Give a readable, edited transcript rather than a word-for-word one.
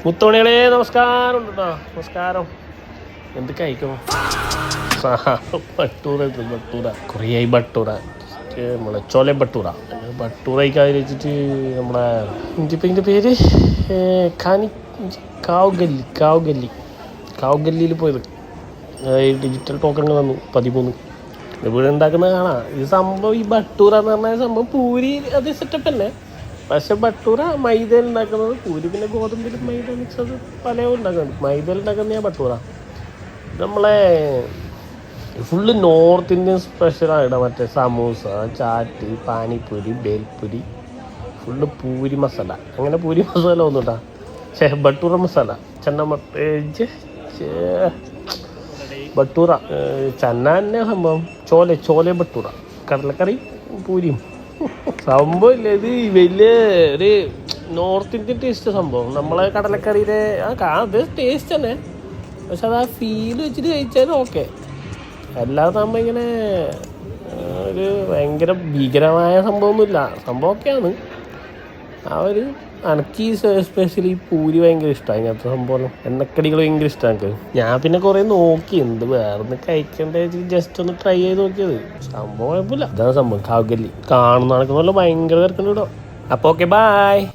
മുത്തോണികളെ നമസ്കാരം കേട്ടോ. നമസ്കാരം. എന്ത് കഴിക്കണം? ബട്ടൂറ കുറേയായി ബട്ടൂറ നമ്മളെ ചോല ബട്ടൂറ കഴിക്കാൻ വെച്ചിട്ട് നമ്മളെ ഇതിൻ്റെ പേര് കാവുഗല്ലിയിൽ പോയത്. ഡിജിറ്റൽ ടോക്കണുകൾ വന്നു 13. ഇവിടെ ഉണ്ടാക്കുന്നത് കാണാം. ഈ സംഭവം ഈ ബട്ടൂറ എന്ന് പറഞ്ഞ സംഭവം പൂരി അത് സെറ്റപ്പ് തന്നെ. പക്ഷെ ബട്ടൂറ മൈദയിൽ ഉണ്ടാക്കുന്നത്, പൂരി പിന്നെ ഗോതമ്പിൽ മൈദ മിക്സ് അത് പലവും ഉണ്ടാക്കുന്നത്. മൈദയിൽ ഉണ്ടാക്കുന്ന ബട്ടൂറ നമ്മളെ ഫുള്ള് നോർത്ത് ഇന്ത്യൻ സ്പെഷ്യലാണ്. മറ്റേ സമൂസ, ചാറ്റ്, പാനിപ്പൂരി, ബേൽപൂരി, ഫുള്ള് പൂരി മസാല. അങ്ങനെ പൂരി മസാല ഒന്നും കേട്ടാ. ബട്ടൂറ മസാല ബട്ടൂറ ചന്ന തന്നെ സംഭവം. ചോല ബട്ടൂറ, കടലക്കറി, പൂരിയും സംഭവം ഇല്ല. ഇത് വലിയ ഒരു നോർത്ത് ഇന്ത്യൻ ടേസ്റ്റ് സംഭവം. നമ്മളെ കടലക്കറിയിലെ അത് ടേസ്റ്റ് തന്നെ, പക്ഷെ അത് ആ ഫീൽ വെച്ചിട്ട് കഴിച്ചാലും ഓക്കെ. അല്ലാതെ നമ്മൾ ഇങ്ങനെ ഒരു ഭയങ്കര ഭീകരമായ സംഭവമൊന്നുമില്ല. സംഭവം ഒക്കെയാണ്. ആ ഒരു എനിക്ക് എസ്പെഷ്യലി പൂരി ഭയങ്കര ഇഷ്ടമാണ്. ഇങ്ങനത്തെ സംഭവം എണ്ണക്കടികൾ ഭയങ്കര ഇഷ്ടമാണ് എനിക്ക്. ഞാൻ പിന്നെ കുറേ നോക്കി എന്ത് വേറെ കഴിക്കണ്ടേ, ജസ്റ്റ് ഒന്ന് ട്രൈ ചെയ്ത് നോക്കിയത്. സംഭവം കുഴപ്പമില്ല. ഇതാണ് സംഭവം. കാവുഗല്ലി കാണുന്ന നടക്കുന്നല്ലോ ഭയങ്കര തിരക്കുണ്ട് കേട്ടോ. അപ്പോൾ ഓക്കെ, ബൈ.